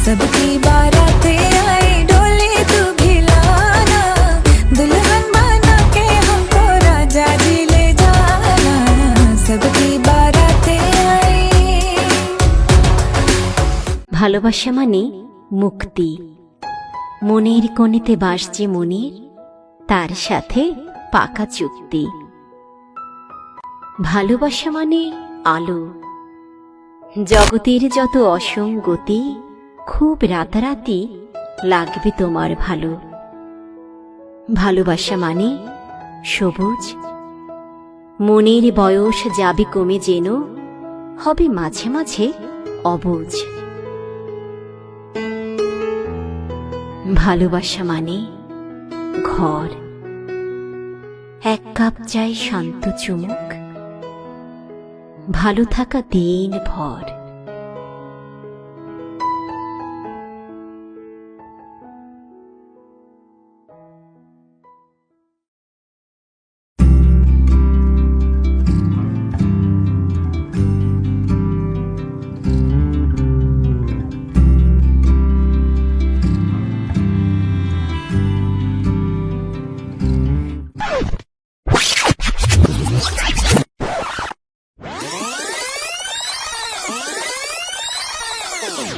सबकी बारातें आई डोली तू भिलाना, दुल्हन बना के हमको राजा जी ले जाना, सबकी बारातें आई। ভালোবাসা মানে মুক্তি। মনের কোণেতে বাস যে মনির, তার সাথে পাকা চুক্তি। ভালোবাসা মানে আলো। জগতের যত অসঙ্গতি, খুব রাতারাতি লাগবে তোমার ভালো। ভালোবাসা মানে সবুজ। মনের বয়স যাবে কমে যেন, হবে মাঝে মাঝে অবুঝ। ভালোবাসা মানে ঘর। এক কাপ চাই শান্ত চুমুক, ভালো থাকা দিন ভর।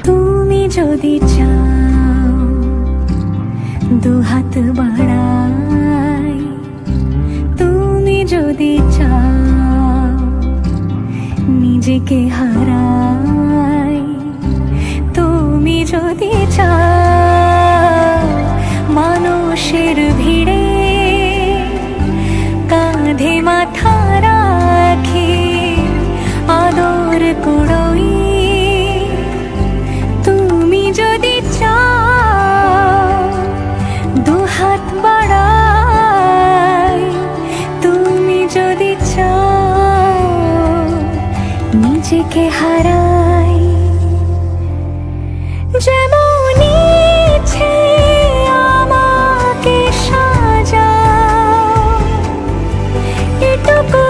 তুমি যদি চাও দুহাত বাড়াই, তুমি যদি চাও নিজেকে হারাই, তুমি যদি চাও মানুষের ভিড়ে কাঁধে মাথা রাখি আদর কুড়োই, তুমি যদি চাও দুহাত বাড়াই, তুমি যদি চাও নিজেকে হারাই। যেমন ইচ্ছে আমাকে সাজাও, এটুকু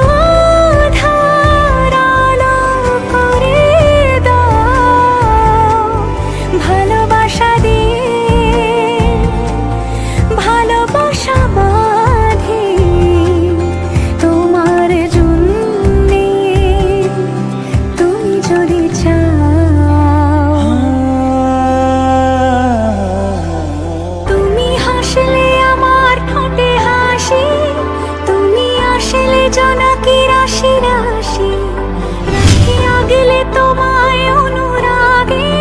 আধার আলো করে দাও, ভালোবাসা দিয়ে ভালোবাসা বাঁধি তোমার জন্যে, তুমি যদি চাও। তুমি হাসলে আমার ঠোঁটে হাসি, তুমি আসলে জোনাকি রাশি রাশি, রাখিয়া গেলে তোমায় অনুরাগে,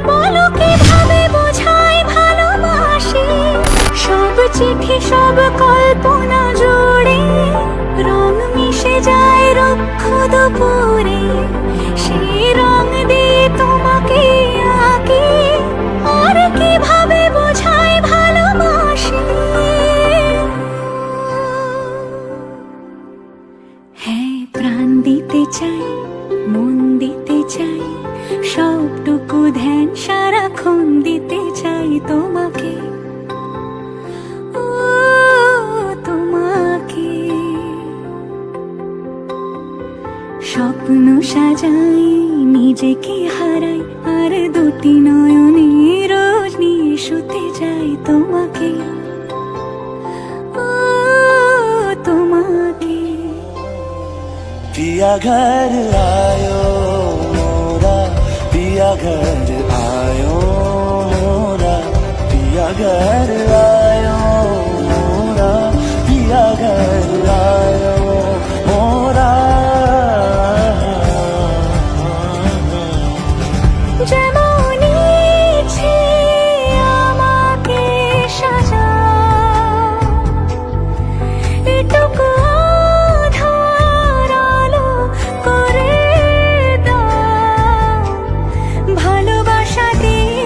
বলো কিভাবে বোঝাই ভালোবাসি। সব চিঠি সব কল্পনা জুড়ে রং মিশে যায় রুক্ষ দুপুরে, সেই রং দিয়ে তোমাকে আঁকি, আর কিভাবে বোঝাই ভালোবাসি। হ্যাঁ, প্রাণ দিতে চাই, মন দিতে চাই, সবটুকু ধ্যান সারাক্ষণ দিতে চাই তোমাকে, ও তোমাকে। স্বপ্ন সাজাই, নিজেকে হারাই, আর দুটি নয়নে রোজ নিয়ে শুতে যাই তোমাকে, ও তোমাকে। पिया घर आयो मोरा, पिया घर आयो मोरा, पिया घर आयो मोरा, पिया घर आयो मोरा। যেমন ইচ্ছে আমাকে সাজাও, এটুকু আধার আলো করে দাও, ভালোবাসা দিয়ে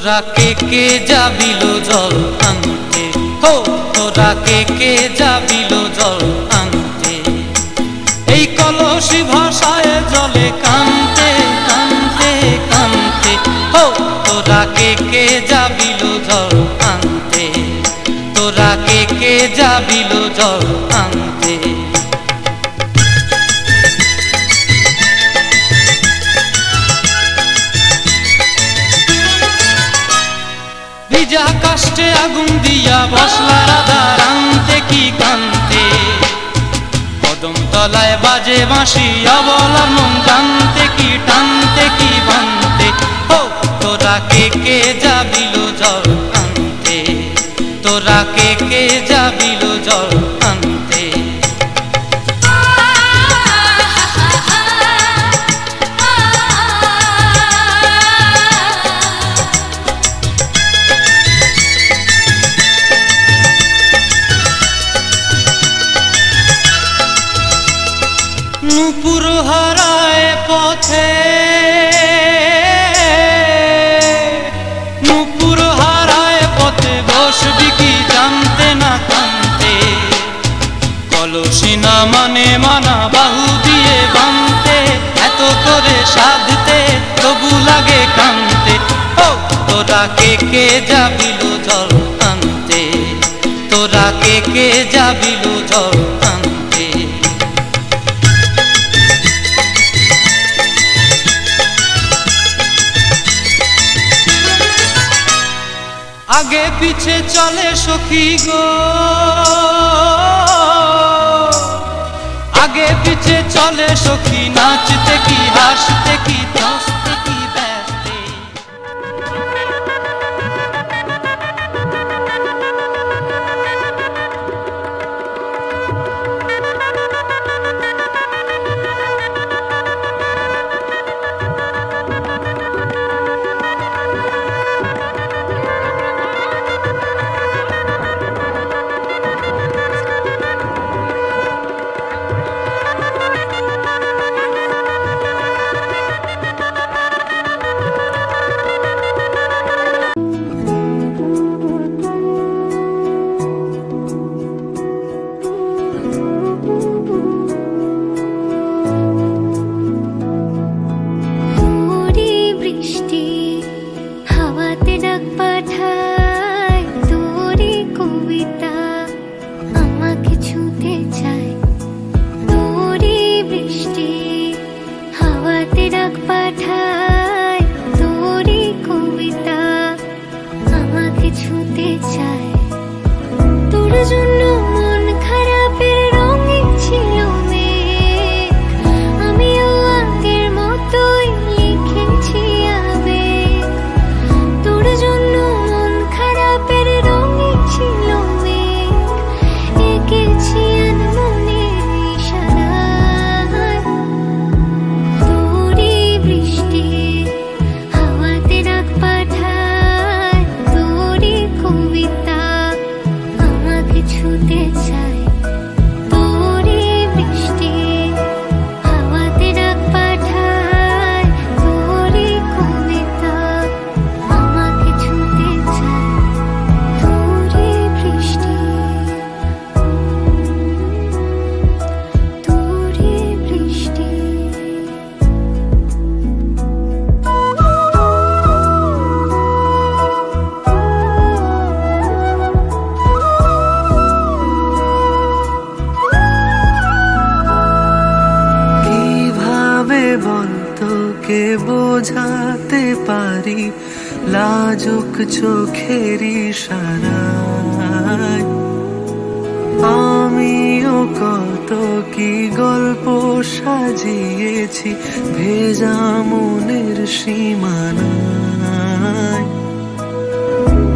তোরা কে যাবিল জল আনতে, হো তোরা কে যাবিল জল আনতে, এই কলসি ভাষায় জলে কানতে কানতে কানতে, হো তোরা কে যাবিল জল আনতে, তোরা কে যাবিল জল আনতে। ভিজা কাষ্টে আগুন দিয়া বসলা রাধা রানতে কি কানতে, কদম তলায় বাজে বাঁশি অবলার মন জানতে কি টানতে কি বানতে, হো তোরা কে যাবিল জল আনতে, তোরা কে যাবিল জল আনতে। নূপুর হারায় পথে, নূপুর হারায় পথে বসবি কি জানতে না কানতে, কলসি না মানে মানা বাহু দিয়ে বানতে, এত করে সাধতে তবু লাগে কানতে, ও তোরা কে যাবিল জল আনতে, তোরা কে যাবিল জল আনতে। আগে পিছে চলে সখী গো, আগে পিছে চলে সখী, নাচতে কি হাসতে কি দোস্তে কি ব্যস্তে। তোকে বোঝাতে পারি লাজুক চোখের ইশারায়, আমিও কত কি গল্প সাজিয়েছি ভেজা মনের সীমানায়।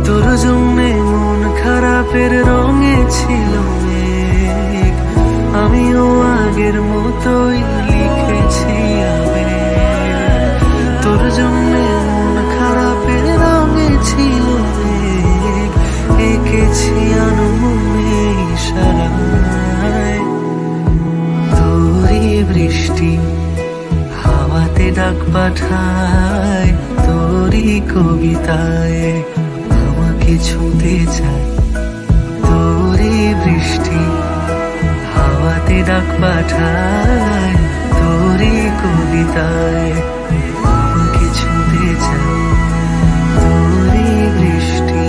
তোর জন্যে মন খারাপের রঙে ছিল মেঘ, আমিও আগের মতোই লিখেছি আবেগ। তোর জন্যে মন খারাপের রঙে ছিল মেঘ, এঁকেছি আনমনে ইশারায়। তোরই বৃষ্টি হাওয়াতে ডাক পাঠায়, তোর তোরই কবিতায় আমাকে ছুঁতে চায়, তোরই বৃষ্টি হাওয়াতে ডাক পাঠায়, তোরই কবিতায় আমাকে ছুঁতে চায়, তোরই বৃষ্টি,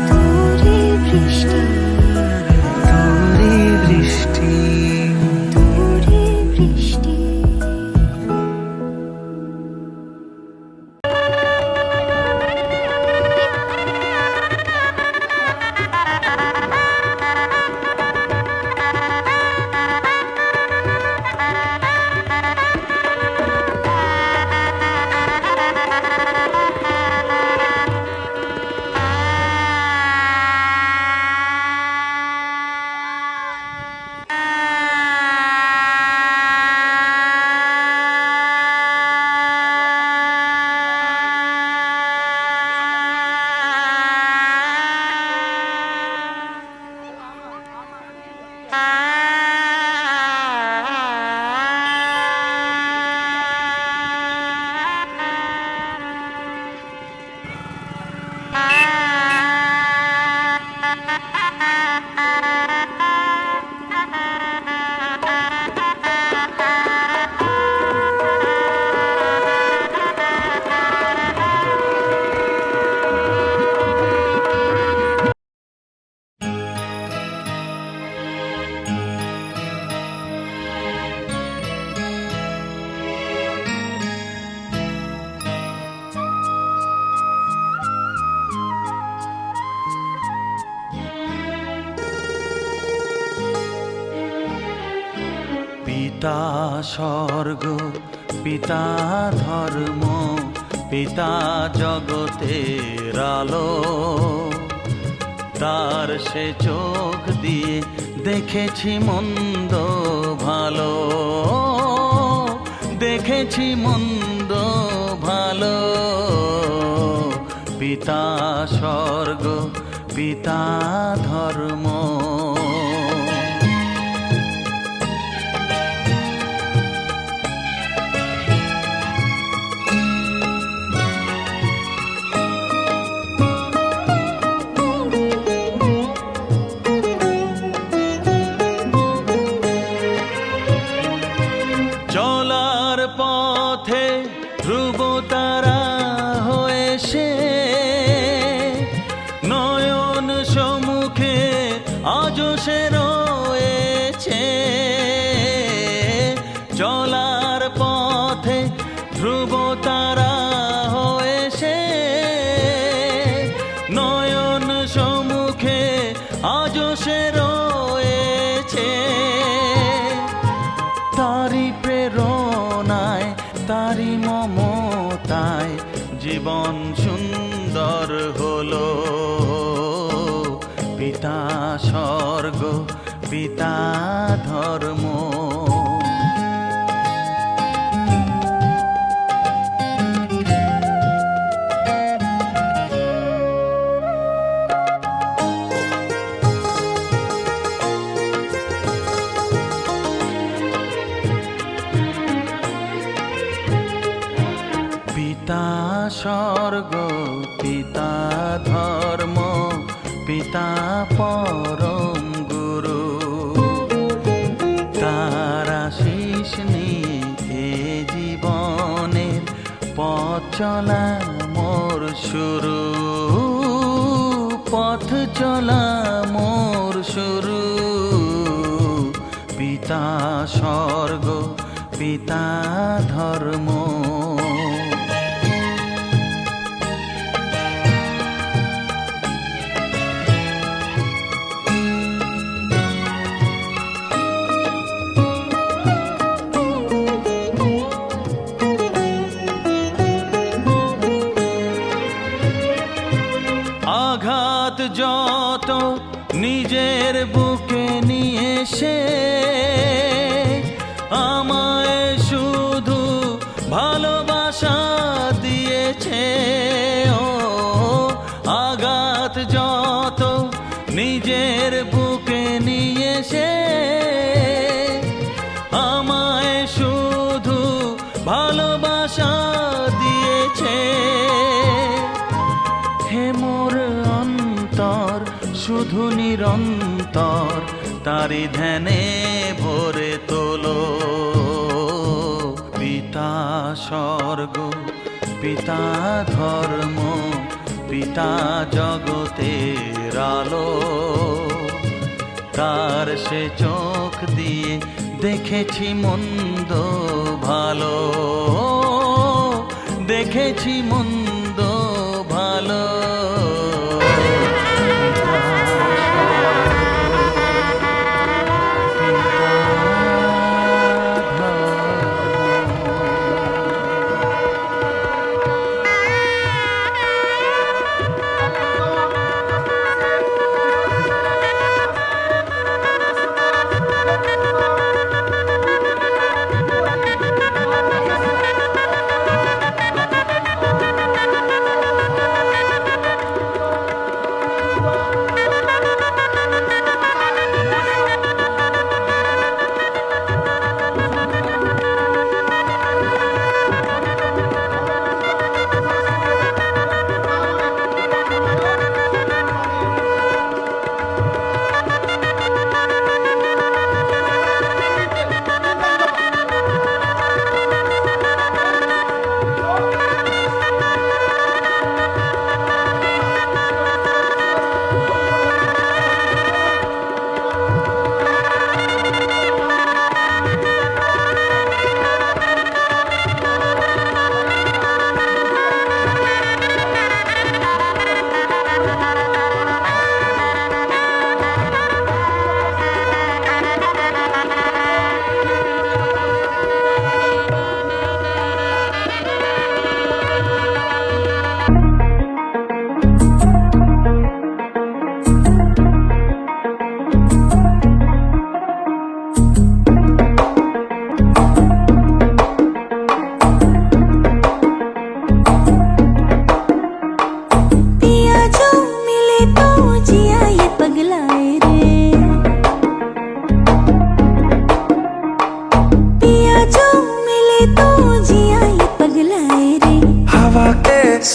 তোরে বৃষ্টি, তোরই বৃষ্টি। তোরে বৃষ্টি। পিতা স্বর্গ, পিতা ধর্ম, পিতা জগতের আলো, তার সে চোখ দিয়ে দেখেছি মন্দ ভালো, দেখেছি মন্দ ভালো। পিতা স্বর্গ, পিতা ধর্ম। চলার পথে ধ্রুব তারা হয়ে সে নয়ন সম্মুখে আজও সে রয়েছে। চলার পথে ধ্রুব তারা হয়ে সে নয়ন সম্মুখে আজও সে রয়েছে। তারি প্রেরণায়, তারি মমতায় জীবন সুন্দর হলো। পিতা স্বর্গ, পিতা ধর্ম। পিতা স্বর্গ, পিতা ধর্ম, পিতা পরম গুরু। তার আশীষ নিয়ে জীবনের পথ চলা মোর শুরু, পথ চলা মোর শুরু। পিতা স্বর্গ, পিতা ধর্ম। আঘাত যত নিজের বুকে নিয়ে সে আমায় শুধু ভালোবাসা দিয়েছে। ও আঘাত যত নিজের বুকে নিয়ে সে আমায় শুধু ভালোবাসা দিয়েছে। অন্তর শুধু নিরন্তর তারি ধ্যানে ভরে তোলো। পিতা স্বর্গ, পিতা ধর্ম, পিতা জগতের আলো, তার সে চোখ দিয়ে দেখেছি মন্দ ভালো, দেখেছি মন্দ ভালো।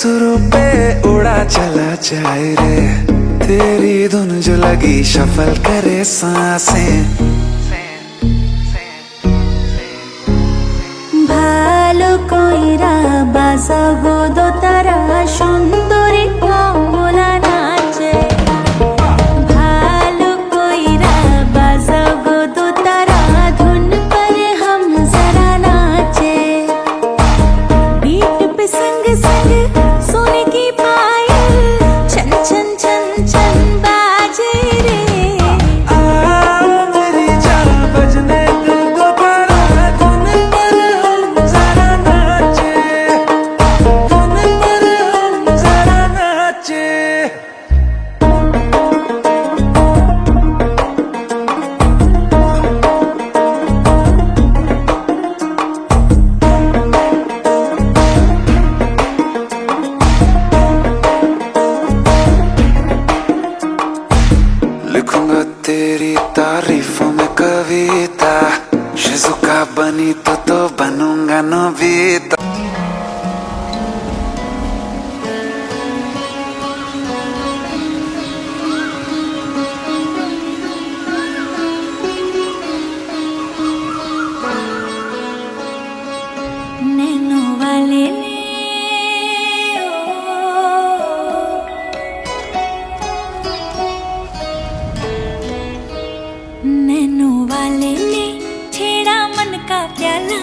सुरों पे उड़ा चला जाए रे, तेरी धुन जो लगी शफल करे सांसें। ভালো কইরা বাজাবো দোতারা সুন্দরী কমলা নাচে, ভালো কইরা বাজাবো দোতারা ধুন पर हम जरा नाचे। बीट पे संग संग सोने की पायल छन छन छन छन बाजे रे। मेरी जान बजने दिल को बड़ा धुन पर हम जरा नाचे, धुन पर हम जरा नाचे। लिखूंगा तेरी तारीफों में कविता, शिजुका बनी तो बनूंगा नोबिता। नैनो वाले ने नैनो वाले ने छेड़ा मन का प्याला,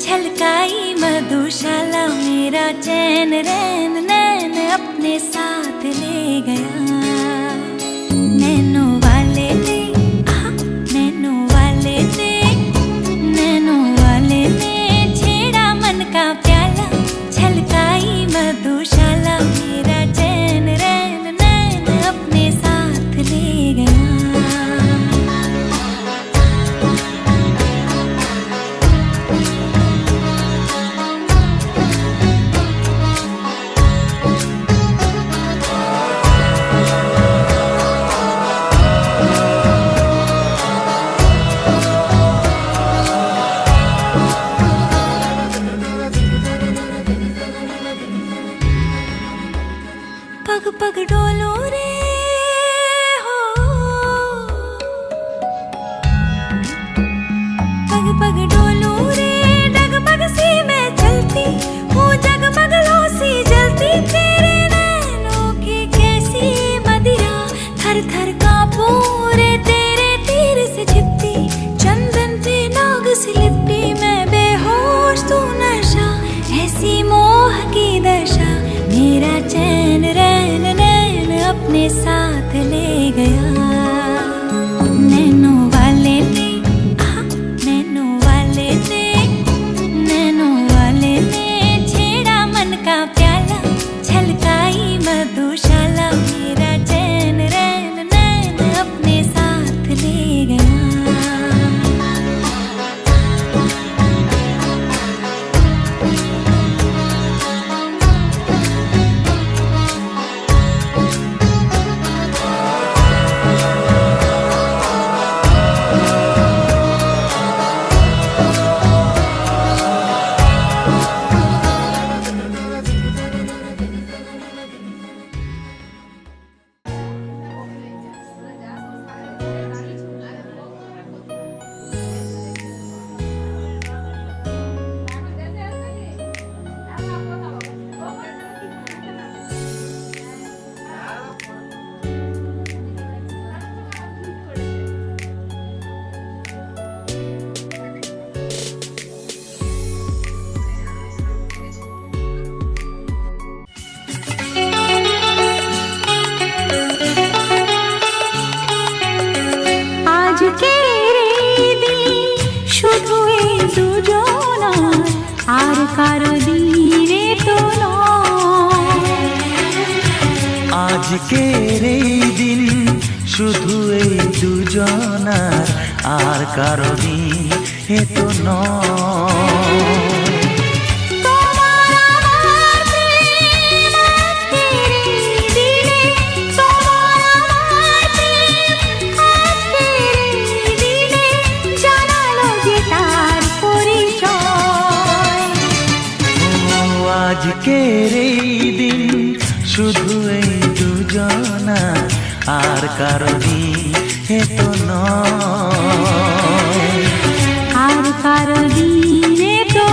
छलकाई मधुशाला मेरा चैन रैन नैन अपने साथ ले गया। नैनो वाले ने नैनो वाले ने नैनो वाले ने छेड़ा मन का प्याला, छलकाई मधुशाला मेरा चैन रैन नैन अपने साथ ले गया। थर थर कांपूं रे तेरे तीर से छिपती चंदन पे नाग से लिपटी मैं बेहोश तू नशा ऐसी मोह की दशा मेरा चैन रैन नैन अपने साथ ले गया नैनों वाले ने नैनों वाले ने नैनों वाले ने छेड़ा मन का प्याला छलकाई मधुशाला मेरा चैन रैन नैन अपने साथ ले गया আজকের এই দিন শুধু এই দুজনার আর কারো দিন এ তো নয় আজকের এই দিন শুধু এই দুজনা আর কারো দিন এ তো নয় আর কারো দিন এ তো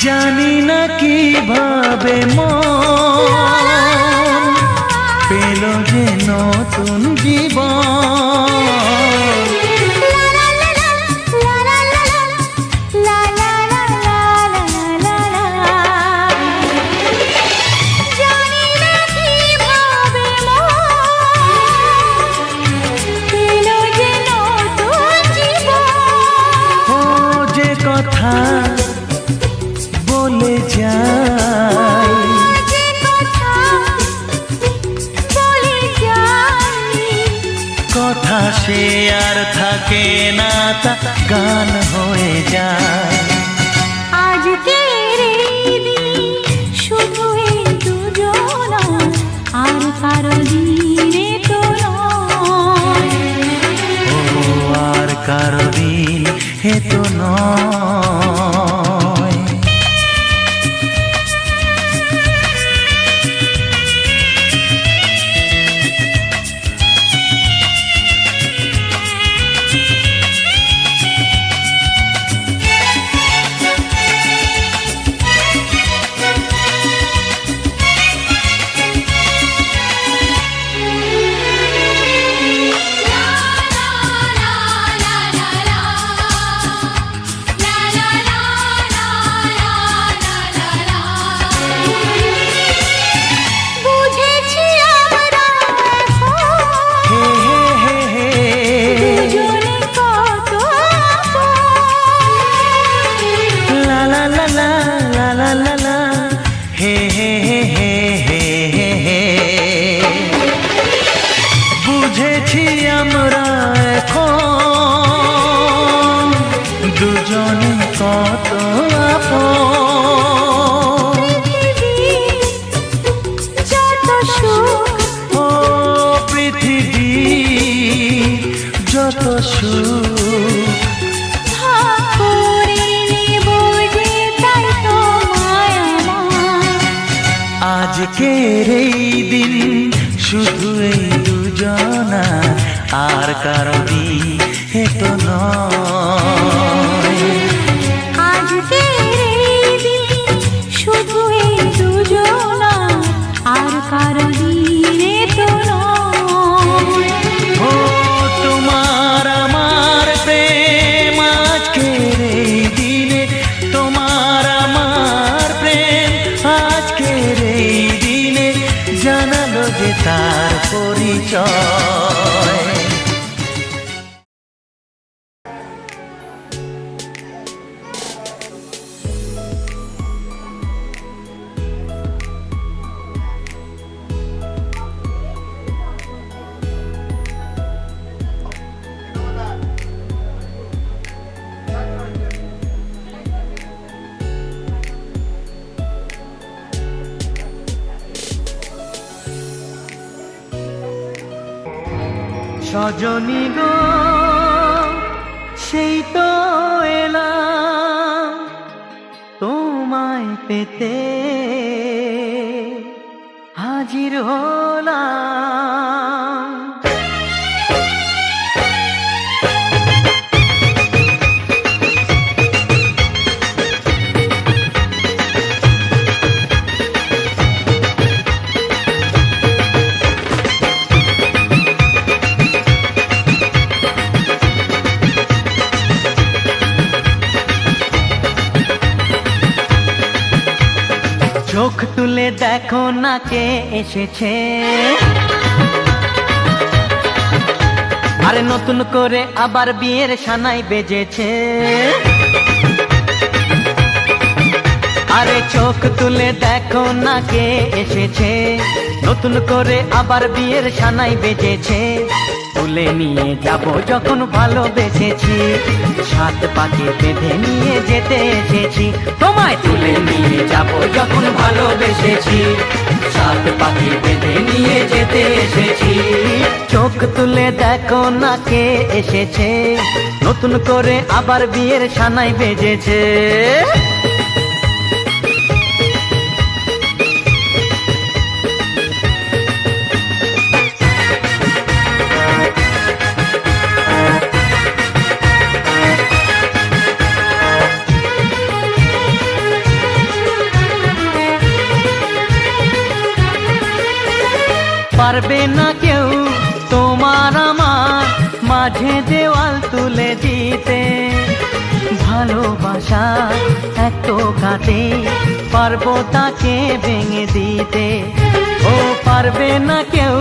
জানি না কিভাবে মন পেল যে নতুন জীবন ও যে কথা বলে যাই কথা সে আর থাকে না তা গান হয়ে যায় আজকের এই দিন শুধু এই দুজনা আর কারো দিন এ তো নয় ও আর কারো দিন এ তো নয় বুঝেছি আমরা এখন দুজনে কত আপন সুখ ভাগ করে নেব যে তাই তো মায়া আমার। আজকের এই দিন শুধু এই দুজনা, আর কারো হেতো নয়। আজকের এই দিন শুধু এই দুজনা, আর কারো দিনে তো নয়। ও তোমার আমার প্রেম আজকের এই দিনে, তোমার আমার প্রেম আজকের এই দিনে জানালো যে তার পরিচয়। সজনী গো সেই তো এলাম তোমায় পেতে, হাজির হলাম। চোখ তুলে দেখো না কে এসেছে, আরে নতুন করে আবার বিয়ের সানাই বেজেছে। আরে চোখ তুলে দেখো না কে এসেছে, নতুন করে আবার বিয়ের সানাই বেজেছে। তুলে নিয়ে যাব যখন ভালোবেসেছি, সাত পাকে বেঁধে নিয়ে যেতে এসেছি। তোমায় তুলে নিয়ে যাব যখন ভালোবেসেছি, সাত পাকে বেঁধে নিয়ে যেতে এসেছি। চোখ তুলে দেখো না কে এসেছে, নতুন করে আবার বিয়ের সানাই বেজেছে। পারবে না কেউ তোমার আমার মাঝে দেওয়াল তুলে দিতে, ভালোবাসা এত কাটে পারবো তাকে ভেঙে দিতে। ও পারবে না কেউ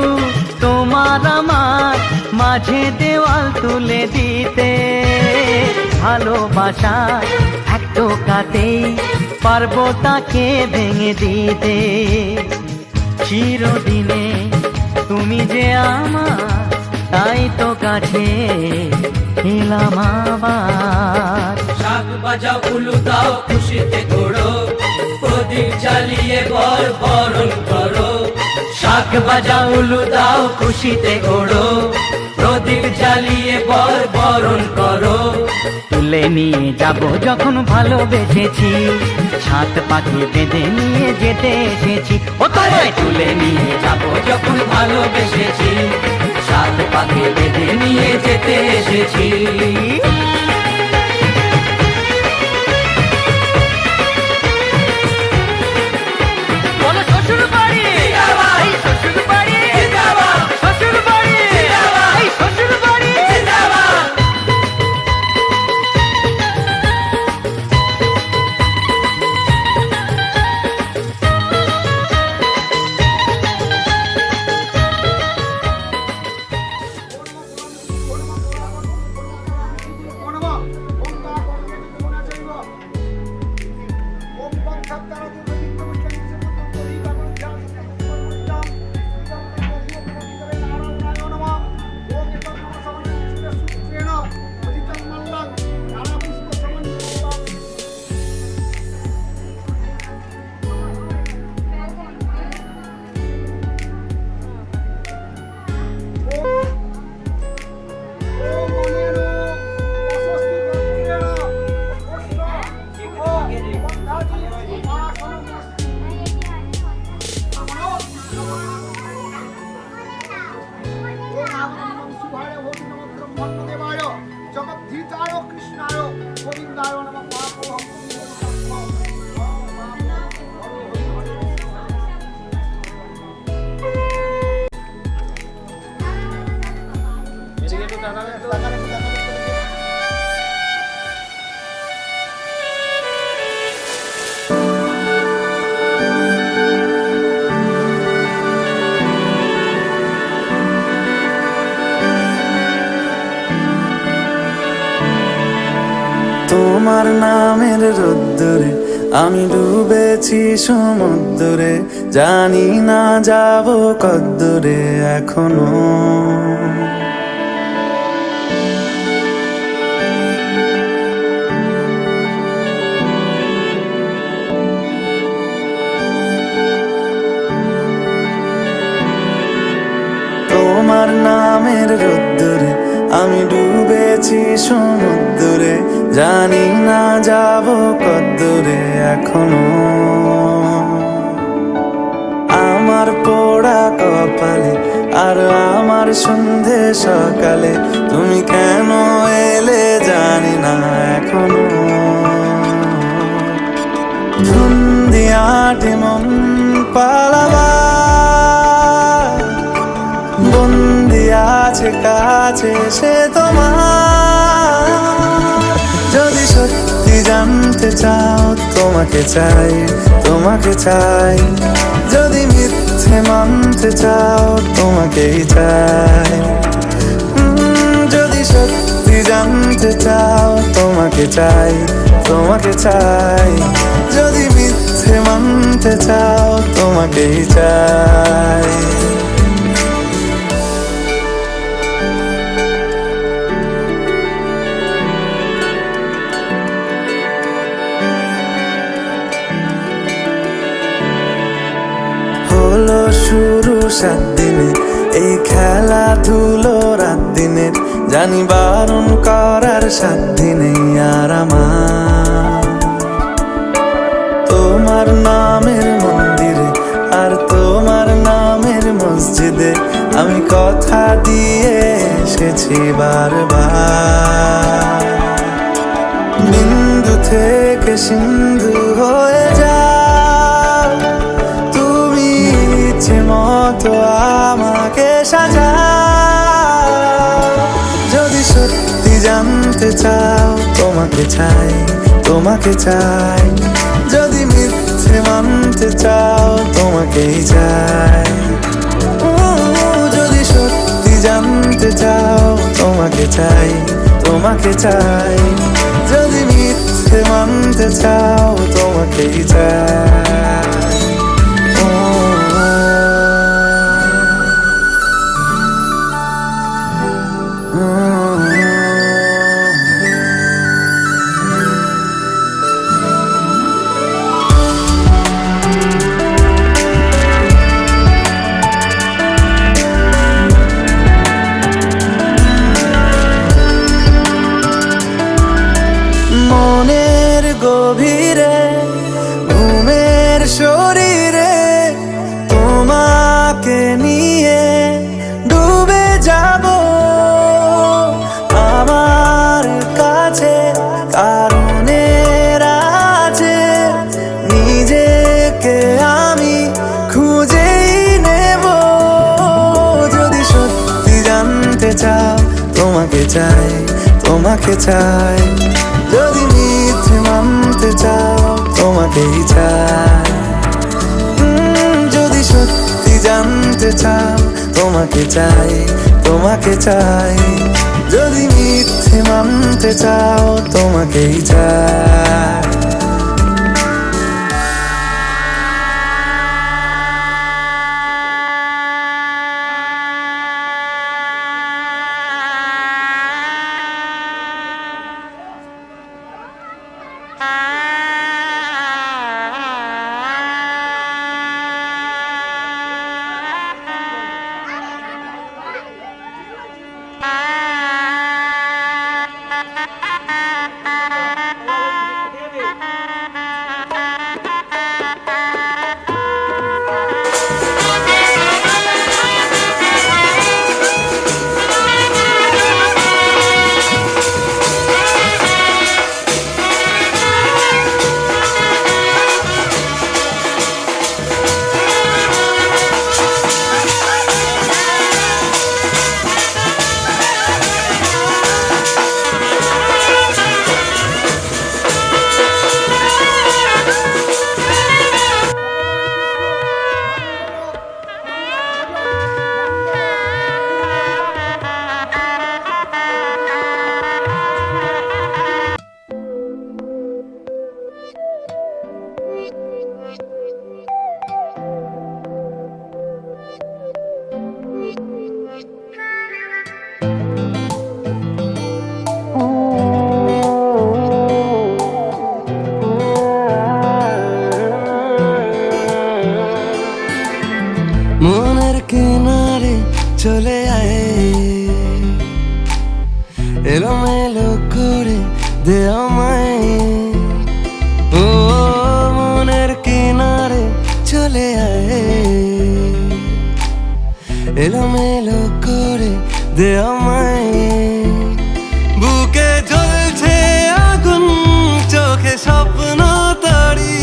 তোমার আমার মাঝে দেওয়াল তুলে দিতে, ভালোবাসা এত কাটে পারবো তাকে ভেঙে দিতে। চিরদিনে তুমি যে আমার, তাই তো কাছে এলাম আবার। শাক বাজাও উলু দাও খুশিতে ঘোড়ো, প্রদীপ জ্বালিয়ে বর বরণ করো। শাক বাজাও উলু দাও খুশিতে ঘোড়ো, প্রদীপ জ্বালিয়ে বর বরণ করো। তুলে নিয়ে যাব যখন ভালোবেসেছি, সাত পাখি বেঁধে নিয়ে যেতে এসেছি। ও তোমায় তুলে নিয়ে যাব যখন ভালোবেসেছি, সাত পাখি বেঁধে নিয়ে যেতে এসেছি। শ্বশুর বাড়ি, শ্বশুর বাড়ি, শ্বশুর বাড়ি, শ্বশুর বাড়ি। তোমার নামের রোদ্দুরে আমি ডুবেছি সমুদ্রে, জানি না যাব কদ্দুরে এখনো। তোমার নামের রোদ্দুরে আমি ডুবেছি সমুদ্রে, জানি না যাব কদ্দুরে এখনো। আমার পোড়া কপালে আর আমার সন্ধে সকালে তুমি কেন এলে জানি না এখনো। ধুন্দিয়াটে মন পালাবা বন্দি আছে কাছে সে তোমার। যদি সত্যি জানতে চাও তোমাকে চাই, তোমাকে চাই। যদি মিথ্যে মানতে চাও তোমাকেই চাই। যদি সত্যি জানতে চাও তোমাকে চাই, তোমাকে চাই। যদি মিথ্যে মানতে চাও তোমাকেই চাই। হলো শুরু 7 দিনে এই খেলাধুলো রাত দিনের, জানি বারণ করার সাধ্য নেই আর আমার। তোমার নামের মন্দিরে আর তোমার নামের মসজিদে আমি কথা দিয়ে এসেছি বারবার। বিন্দু থেকে সিন্ধু হয়ে যাও তুমি, ইচ্ছে মতো আমাকে সাজাও। যদি সত্যি জানতে চাও তোমাকে চাই, তোমাকে চাই। যদি মিথ্যে মানতে চাও তোমাকেই চাই। যদি সত্যি জানতে চাও তোমাকে চাই, তোমাকে চাই। যদি মিথ্যে মানতে চাও তোমাকেই চাই। মনের গভীরে ঘুমের শরীরে তোমাকে নিয়ে ডুবে যাব। আমার কাছে কারণের আছে, নিজেকে আমি খুঁজেই নেব। যদি সত্যি জানতে চাও তোমাকে চাই, তোমাকে চাই। যদি মিথ্যে মানতে চাও তোমাকেই চাই। যদি সত্যি জানতে চাও তোমাকে চাই, তোমাকে চাই। যদি মিথ্যে মানতে চাও তোমাকেই চাই। মনের কিনারে চলে আয়, এলোমেলো করে দে আমায়। ও মনের কিনারে চলে আয়, এলোমেলো করে দে আমায়। বুকে জ্বলছে আগুন, চোখে স্বপ্ন তরি,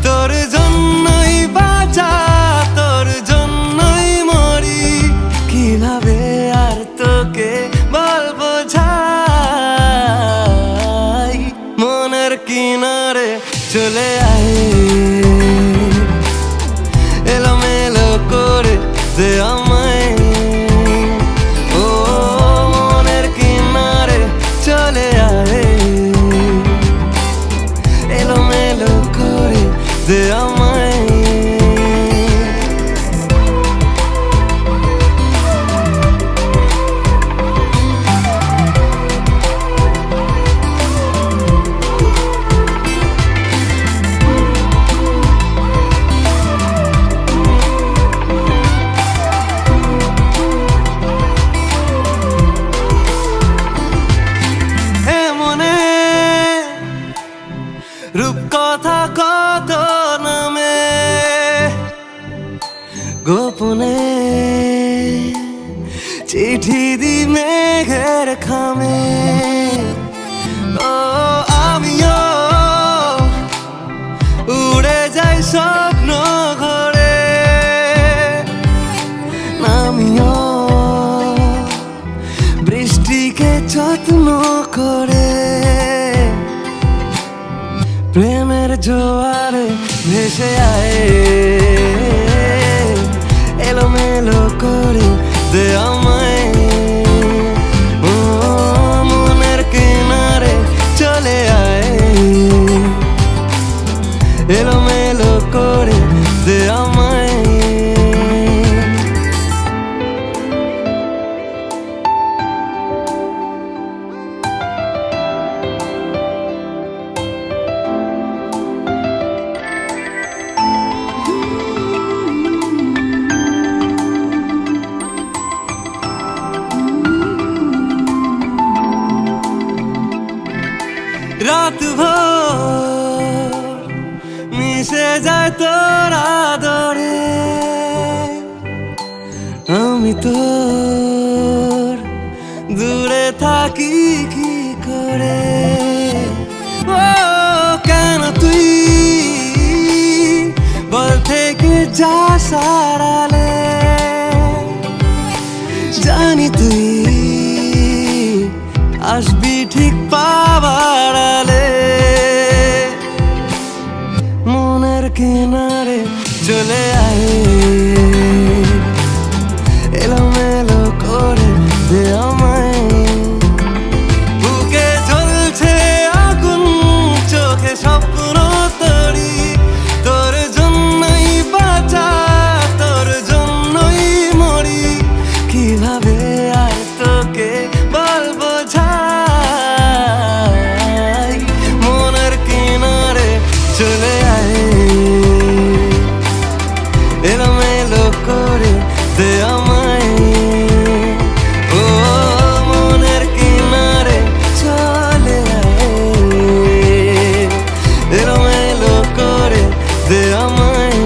তোর জন্যই বাঁচা, তোর জন্যই মরি। কিভাবে আর তোকে বলবো যাই, মনের কিনারে চলে আয়, এলোমেলো করে দে আমায়। ও মনের কিনারে চলে আয়, এলোমেলো করে দে আমায়। রূপকথা কত নামে গোপনে চিঠি দি মেঘের খামে। ও আমিও উড়ে যাই স্বপ্ন ঘরে, আমিও বৃষ্টিকে যত্ন করে। প্রেমের জোয়ারে ভেসে আয়, এলোমেলো করে দে আমায়। ও মনের কিনারে চলে আয়, এলোমেলো করে দে আমায়। রাত ভোর মিশে যায় তোর আদরে, আমি তোর দূরে থাকি কি করে। ও কেন তুই বল থেকে যা সারালে, জানি তুই আসবি ঠিক পাবার আলে। মনের কিনারে চলে আয়, এলোমেলো করে দে আমায়। বুকে জ্বলছে আগুন, চোখে স্বপ্ন তরি, তোর জন্যই বাঁচা, তোর জন্যই মরি। কিভাবে আর তোকে বলবো যাই, মনের কিনারে চলে আয়, এলোমেলো করে দে আমায়। ও মনের কিনারে চলে আয়, এলোমেলো করে দে আমায়।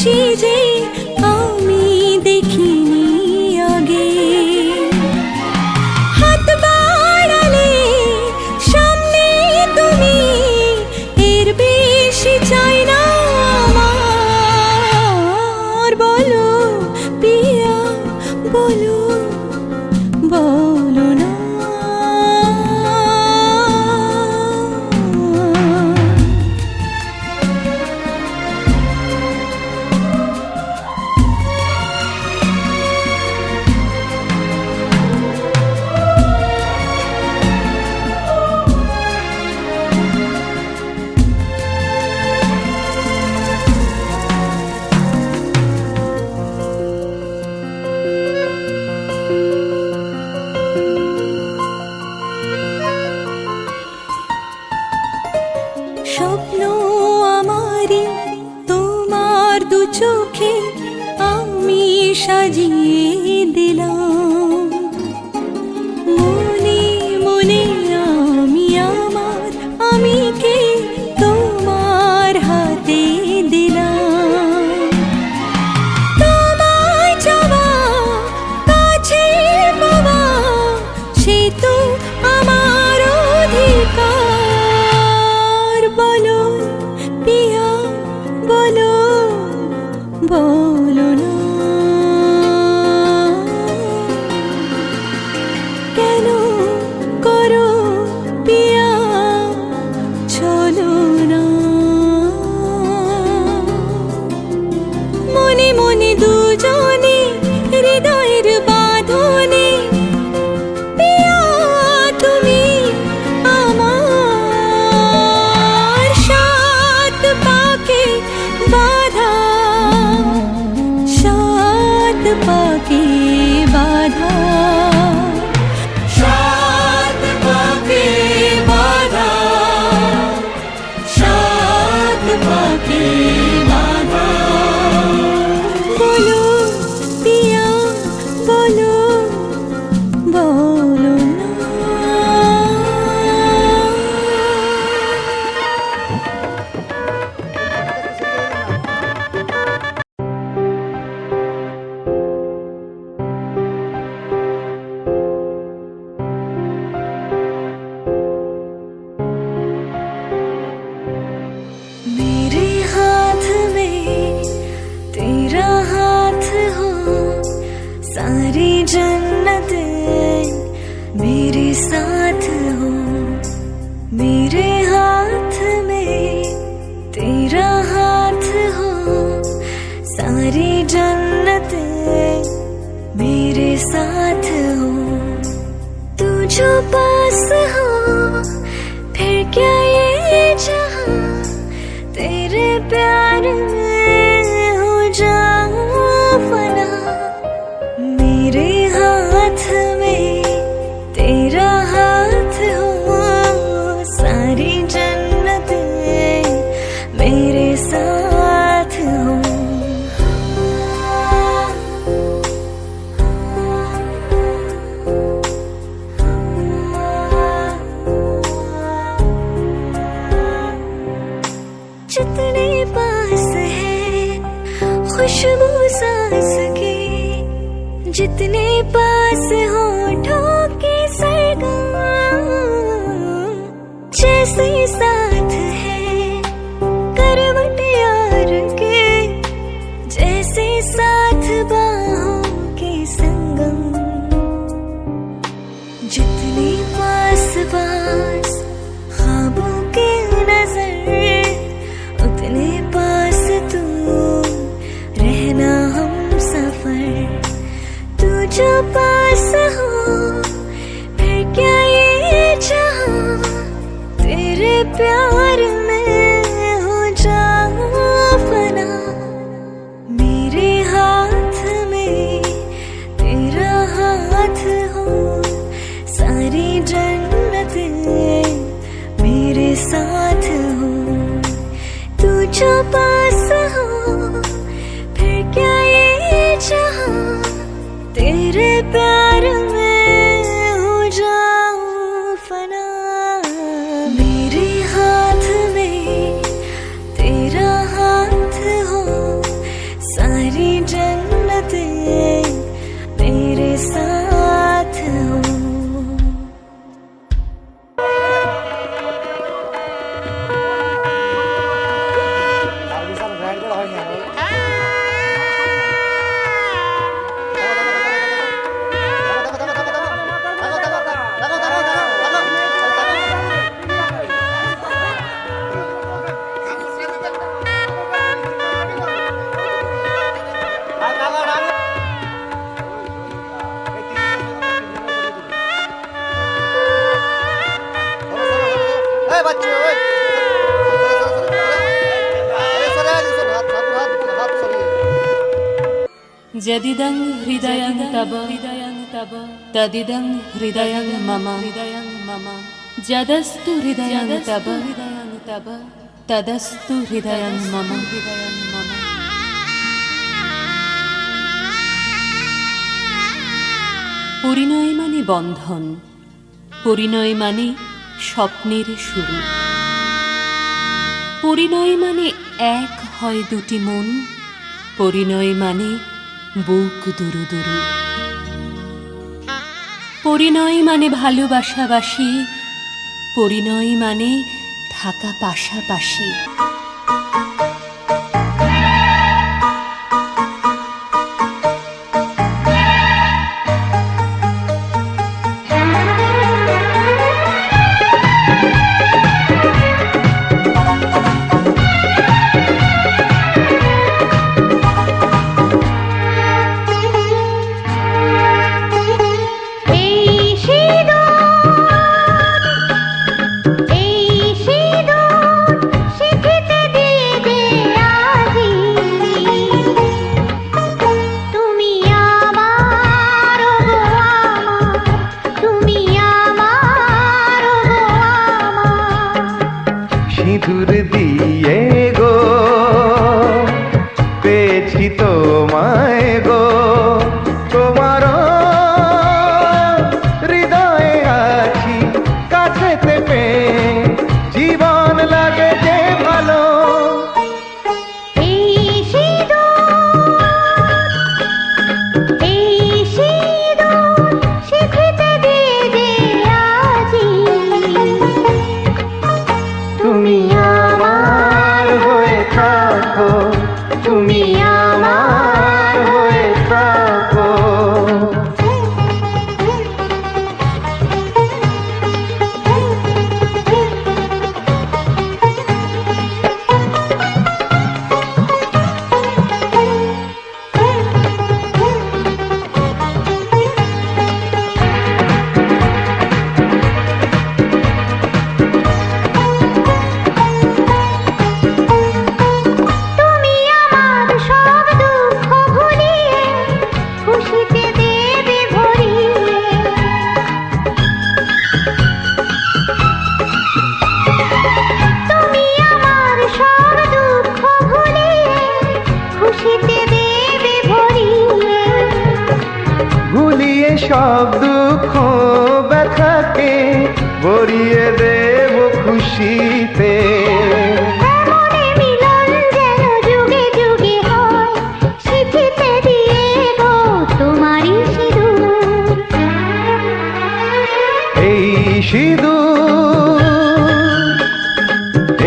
হাসি যে আমি দেখিনি আগে। হাত বাড়ালে সামনে তুমি, এর বেশি চাই না আমার। বলো পিয়া বলো, বলো না। স্বপ্ন আমারি তোমার দু চোখে আমি সাজিয়ে দিলাম। মনে মনে আমি আমার আমিকে তোমার হাতে দিলাম। তোমায় চাওয়া কাছে পাওয়া সে তো আমার অধিকার। বলো পিয়া বলো, বলো না। কেন করো পিয়া চলো না। মনে মনে দুজনে হৃদয়ের বাঁধনে পিয়া তুমি আমার। সাত পাকে বাধা, সাত পাকে বাধা, সাত পাকে বাধা, সাত পাকে বাধা। বলো পিয়া বলো, বলো না। मेरे हाथ में तेरा हाथ हो, सारी जन्नत मेरे साथ हो। मेरे हाथ में तेरा हाथ हो, सारी जन्नत मेरे साथ हो। तू जो पास हो फिर क्या ये जहां, तेरे प्यार में हो जाऊं फना। मेरे हाथ में तेरा हाथ हो, सारी जन्नत मेरे साथ हो। जितने पास है खुशबू सांस की, जितने पास होठों के सरगम, जैसे साथ है करवट यार के, जैसे साथ बाहों के संगम। जितने पास पास ख्वाबों के नजर, उतने पास तू रहना हम सफर। तू जो पास हो फिर क्या ये जहां, तेरे प्यार में हो जाऊं फना। मेरे हाथ में तेरा हाथ हो, सारी जन्नत मेरे साथ हो। तू जो पास हो फिर क्या ये जहां, तेरे प्यार में हो जाऊं फना। मेरे हाथ যদিদং হৃদয়ং তব তদিদং হৃদয়ং মম যদস্তু হৃদয়ং তব তদস্তু হৃদয়ং মম। পরিণয় মানে বন্ধন, পরিণয় মানে স্বপ্নের শুরু, পরিণয় মানে এক হয় দুটি মন, পরিণয় মানে বুক দুরু দুরু, পরিণয় মানে ভালোবাসাবাসি, পরিণয় মানে থাকা পাশাপাশি। সিঁদুর দিয়ে গো পেয়েছি তোমায় গো, তোমার হৃদয়ে আছি কাছেতে পেয়ে জীবন লাগে যে ভালো। তুমি আমার হয়ে থাকো, তুমি আমার হয়ে থাকো। ভুলিয়ে সব দুঃখ ব্যথাকে ভরিয়ে দেব খুশিতে।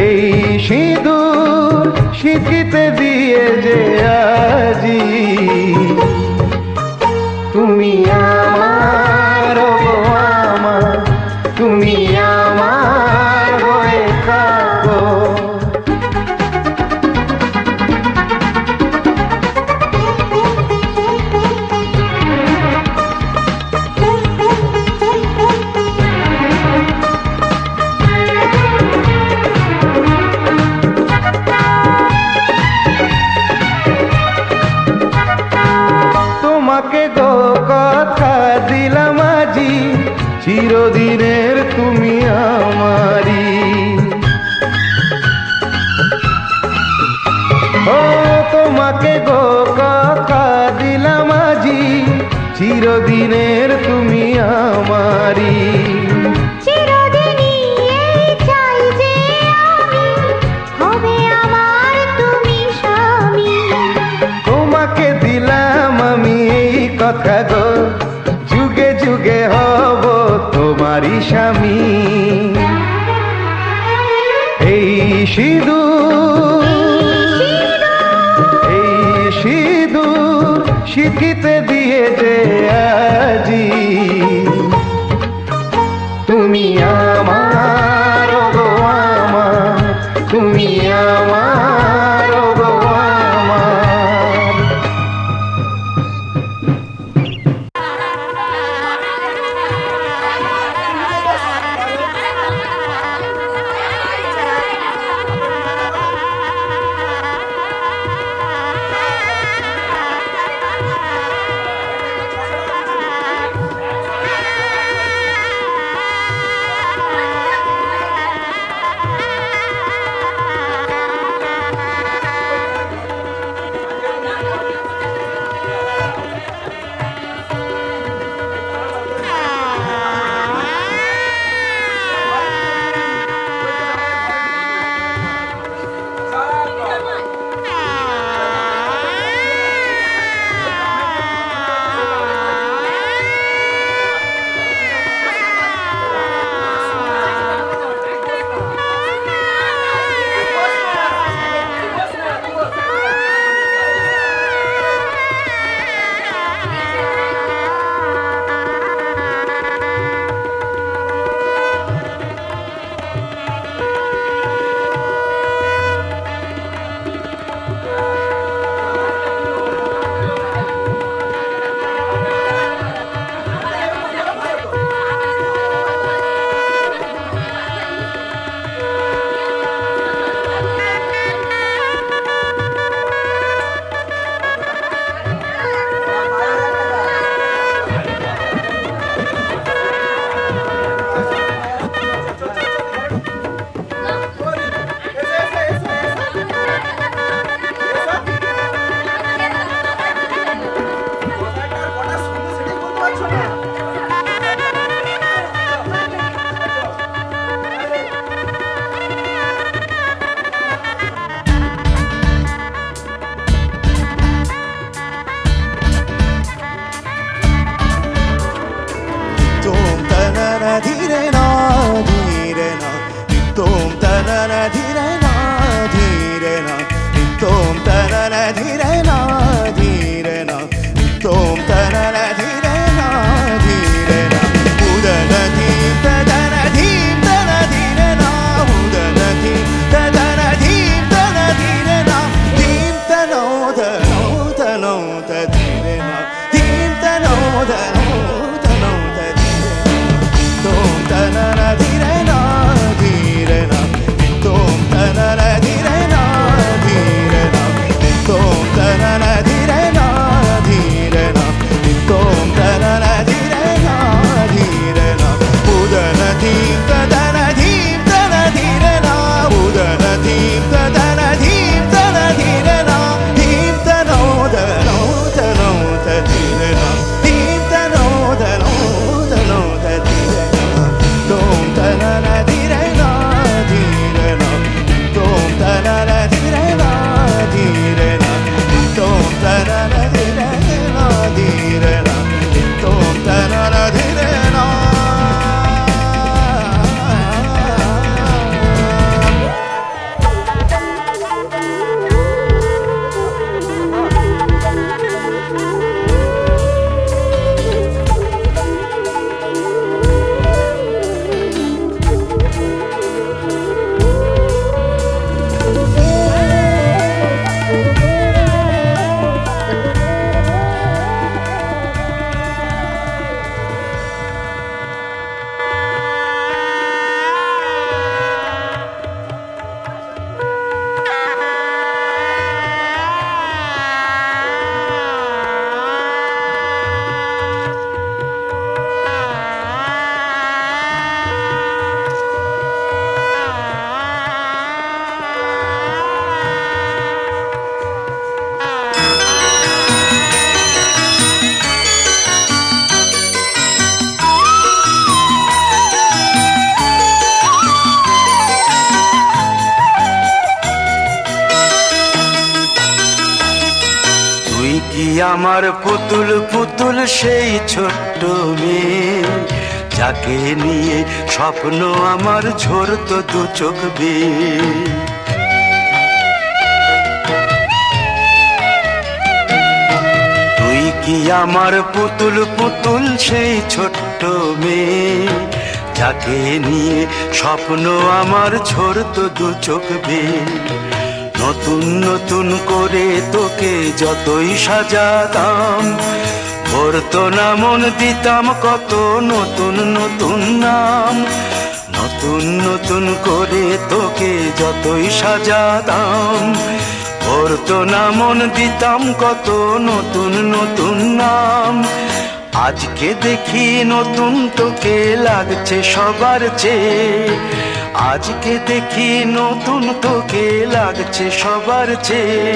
এই সিঁদুর শিখিতে দিয়ে যে আজি তুমি আমার গো আমার, তুমি আমার হয়ে থাকো। তোমাকে গো কথা দিলাম আজি, চিরদিনের তুমি আমারি। ও তোমাকে গো কথা দিলাম আজি, চিরদিনের তুমি আমারি। তোমাকে দিলাম আমি এই কথা গো, যুগে যুগে হব তোমারই স্বামী। এই সিঁদুর শিখিতে দিয়ে যে আজি তুমি আমার গো আমার, তুমি আমার গো আমার। ধীরে না ধীরে না তোম তনন ধীরে না ধীরে না তোম তনন ধীরে না ধীরে না তোম তনন ধীরে না ধীরে না উদন ধীম তদন ধীম তন ধীরে না উদন ধীম তদন ধীম তন ধীরে না ধীম তনো ধনো ধনো ধীরে না ধীম তনো ধনো ধনো ধীরে না তোম তনন ধীরে না ধীরে না তোম তনন ধীরে না ধীরে না তোম তনন ধীরে না ধীরে না তোম তনন ধীরে না ধীরে না উদন ধীম তদন ধীম তন ধীরে না উদন ধীম তদন ধীম তন ধীরে না ধীম তনো ধনো ধনো ধীরে না ধীম তনো ধনো ধনো ধীরে না তোম তনন ধীরে না ধীরে না তোম তনন ধীরে না ধীরে না তোম তনন ধীরে না ধীরে না তোম তনন ধীরে না তুই কি আমার পুতুল পুতুল সেই ছোট্ট মেয়ে যাকে নিয়ে স্বপ্ন আমার ঝরতো দু চোখ বেয়ে তুই কি আমার পুতুল পুতুল সেই ছোট্ট মেয়ে যাকে নিয়ে স্বপ্ন আমার ঝরতো দু চোখ বেয়ে নতুন নতুন করে তোকে যতই সাজাতাম ভরতো না মন দিতাম কত নতুন নতুন নাম নতুন নতুন করে তোকে যতই সাজাতাম ভরতো না মন দিতাম কত নতুন নতুন নাম আজকে দেখি নতুন তোকে লাগছে সবার চেয়ে আজকে দেখি নতুন তোকে লাগছে সবার চেয়ে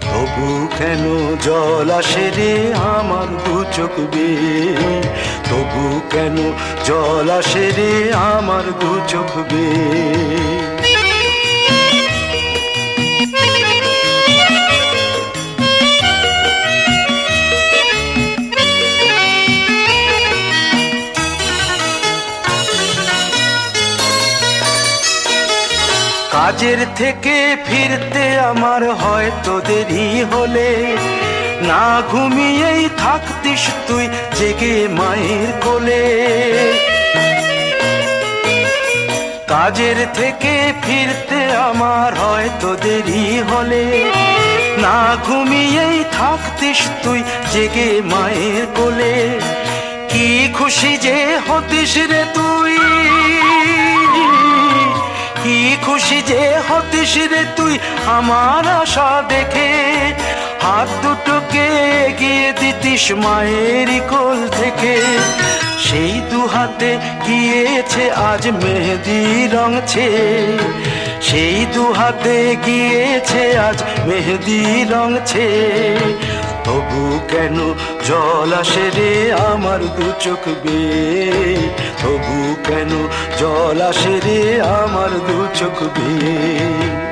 তবু কেন জল আসে রে আমার দু চোখ বেয়ে তবু কেন জল আসে রে আমার দু চোখ বেয়ে কাজের থেকে ফিরতে আমার হয়তো দেরি হলে না ঘুমিয়েই থাকতিস তুই জেগে মায়ের কোলে কাজের থেকে ফিরতে আমার হয়তো দেরি হলে না ঘুমিয়েই থাকতিস তুই জেগে মায়ের কোলে কি খুশি যে হতিস রে তুই কি খুশি যে হতিস রে তুই আমার আশা দেখে হাত দুটোকে এগিয়ে দিতিস মায়ের কোল থেকে সেই দু হাতে গিয়েছে আজ মেহেদি রং ছেয়ে সেই দু হাতে গিয়েছে আজ মেহেদি রং ছেয়ে তবু কেন জল আসে রে আমার দু চোখ বেয়ে তবু কেন জল আসে রে আমার দু চোখ বেয়ে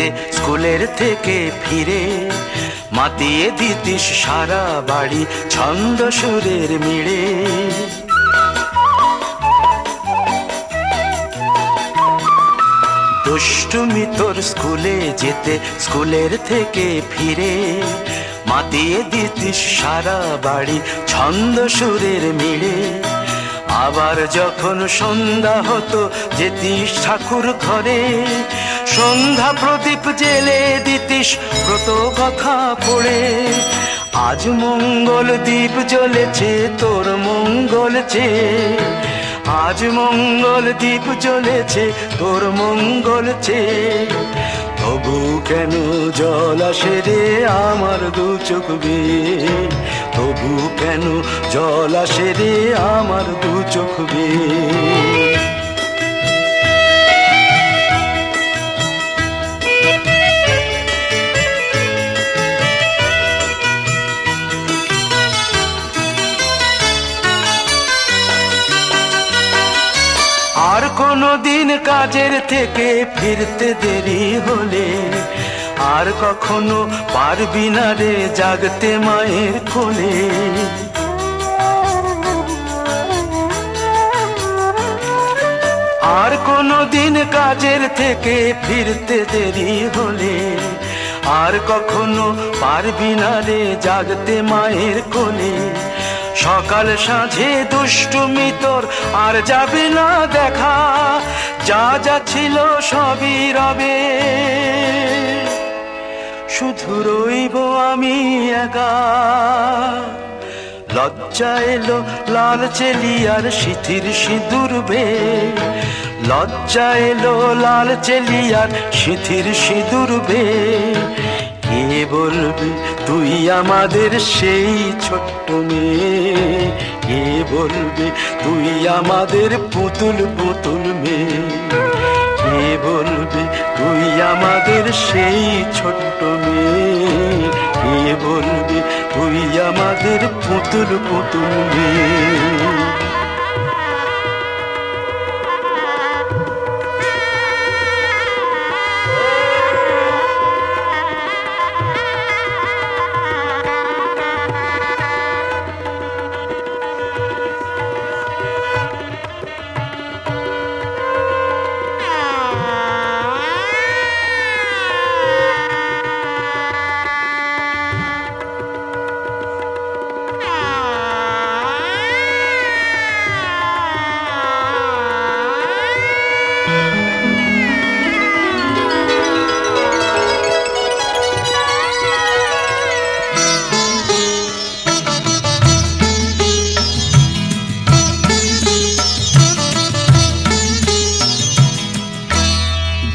যেতে স্কুলের থেকে ফিরে মাতিয়ে দিতিস সারা বাড়ি ছন্দ সুরের মিড়ে। দুষ্টুমি তোর স্কুলে যেতে স্কুলের থেকে ফিরে মাতিয়ে দিতিস সারা বাড়ি ছন্দ সুরের মিড়ে। আবার যখন সন্ধ্যা হতো যেতিস ঠাকুর ঘরে, সন্ধ্যা প্রদীপ জেলে দিতিস ব্রত কথা পড়ে। আজ মঙ্গল দ্বীপ জ্বলেছে তোর মঙ্গল চেয়ে, আজ মঙ্গল দ্বীপ জ্বলেছে তোর মঙ্গল চেয়ে। তবু কেন জল আসে রে আমার দু চোখ বেয়ে, তবু কেন জল আসে রে আমার দু চোখ বেয়ে। আর কোনো দিন কাজের থেকে ফিরতে দেরি হলে, আর কখনো পারবি না রে জাগতে মায়ের কোলে। আর কোনো দিন কাজের থেকে ফিরতে দেরি হলে, আর কখনো পারবি না রে জাগতে মায়ের কোলে। সকাল সাঁঝে দুষ্টুমি তোর আর যাবে না দেখা, যা যা ছিল সবই রবে, শুধু রইব আমি একা। লজ্জা এলো লাল চেলিয়ার সিথির সিঁদুর বে, লজ্জা এলো লাল চেলিয়ার সিথির সিঁদুর বে। কে বলবে তুই আমাদের সেই ছোট্ট মেয়ে, কে বলবে তুই আমাদের পুতুল পুতুল মেয়ে, কে বলবে তুই আমাদের সেই ছোট্ট মেয়ে, কে বলবে তুই আমাদের পুতুল পুতুল মেয়ে।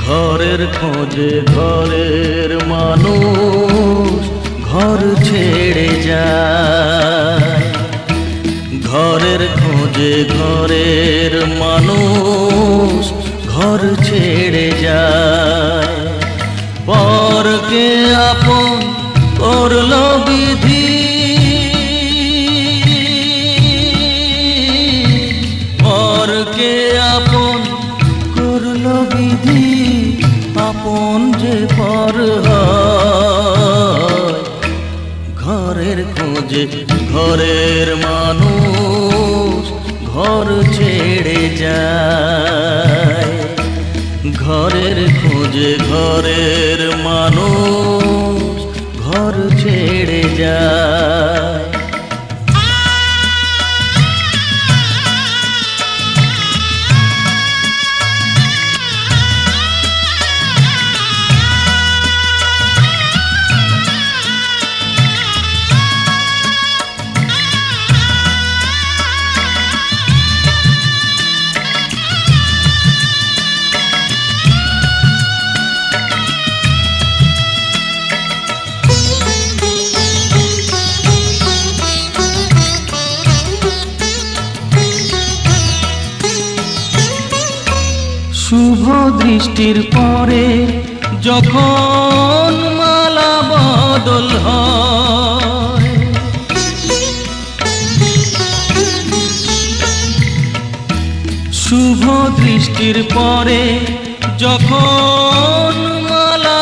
ঘরের খোঁজে ঘরের মানুষ ঘর ছেড়ে যায়, ঘরের খোঁজে ঘরের মানুষ ঘর ছেড়ে যায়। পরকে আপন করলো বিধি, পরকে আপন করলো বিধি, আপন যে পর হয়। ঘরের খোঁজে ঘরের মানুষ ঘর ছেড়ে যায়, ঘরের খোঁজে ঘরের মানুষ ঘর ছেড়ে যায়। শুভ দৃষ্টির পরে যখন মালা বদল হয়, শুভ দৃষ্টির পরে যখন মালা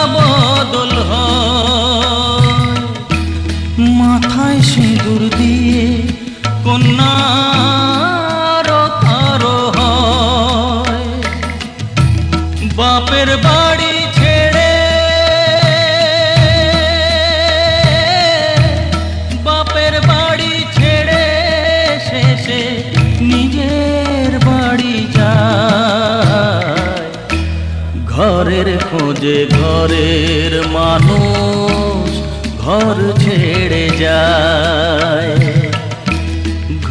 ঘর ছেড়ে যায়।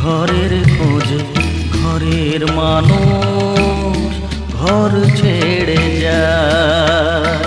ঘরের খোঁজে ঘরের মানুষ ঘর ছেড়ে যায়।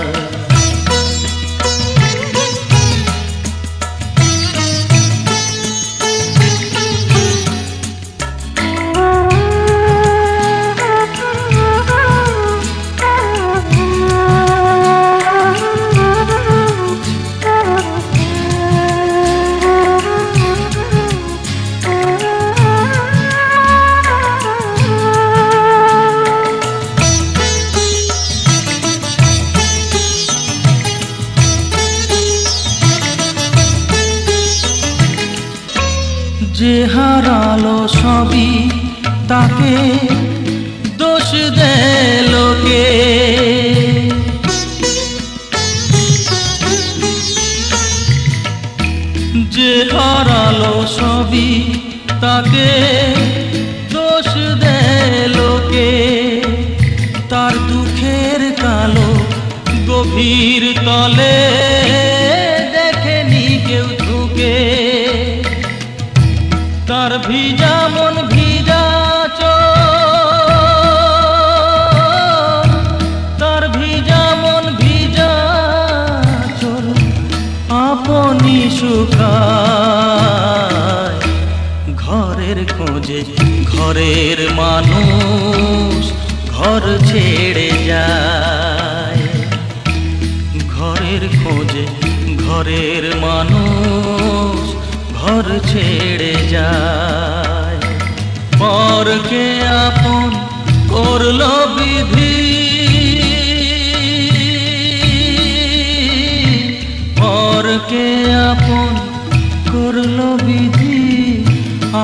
যে হারালো সবই তাকে দোষ দেয় লোকে। যে হারালো সবই তাকে দোষ দেয় লোকে। তার দুঃখের কালো গভীর তলে দেখেনি কেউ ঝুঁকে। তার ভিজা মন ভিজা চোখ, তার ভিজা মন ভিজা চোখ আপনি শুকায়। ঘরের খোঁজে ঘরের মানুষ ঘর ছেড়ে যায়। ঘরের খোঁজে ঘরের মানুষ ঘর ছেড়ে যায়। পরকে আপন করলো বিধি, পরকে আপন করলো বিধি,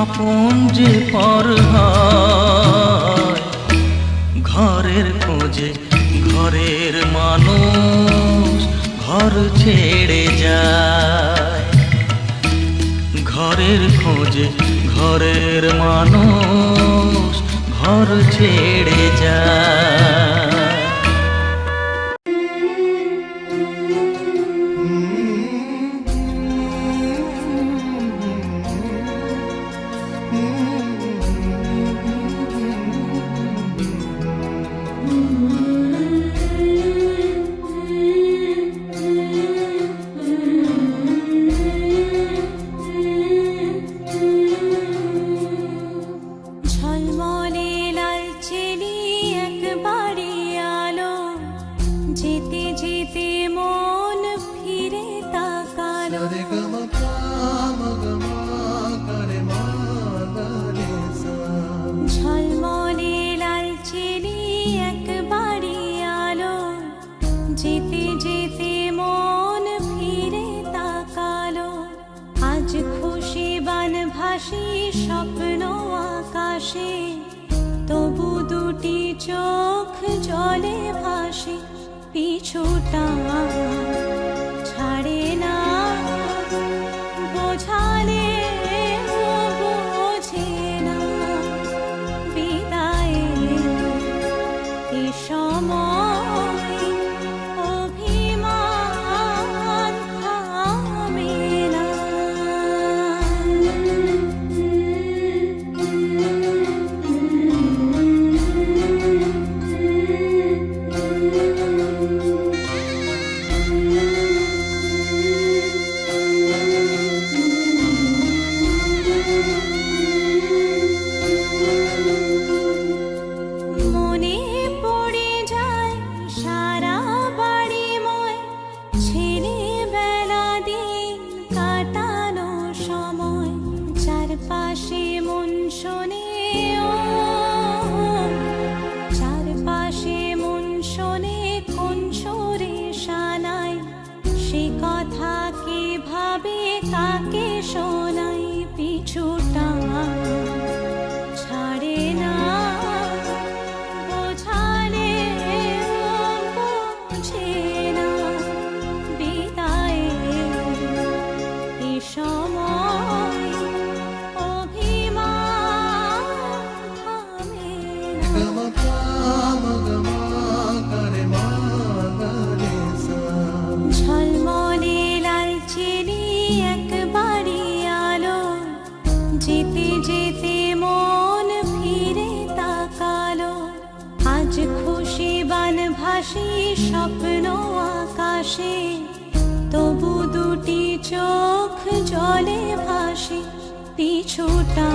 আপন যে পর হয়। ঘরের খোঁজে ঘরের মানুষ ঘর ছেড়ে যায়। ঘরের খোঁজে ঘরের মানুষ ঘর ছেড়ে যায়। ঝলমলে লাল চেলি একবারে আলো, যেতে যেতে মন ফিরে তাকালো। ঝলমলে লাল চেলি একবারে আলো, যেতে যেতে মন ফিরে তাকালো। আজ খুশি বান ভাসি স্বপ্ন আকাশে, তবু দুটি চোখ জলে ভাসে। পিছুটা ছাড়ে না, বোঝালে বোঝে না। বিদায়ের এ সময় অভিমান থামে না। মনে পড়ে যায় সারা বাড়িময় ছেলেবেলা দিন কাটানো সময়। চারপাশে মন শোনে ও, চারপাশে মন শোনে কোন সুরে শানাই। সে কথা কে ভাবে কাকে শোনাই। পিছুটা ছাড়ে না, বোঝালে বোঝে না। বিদায়ের এ সময় অভিমান থামে না। ঝলমলে লাল চেলি জলে ভাসি পিছুটা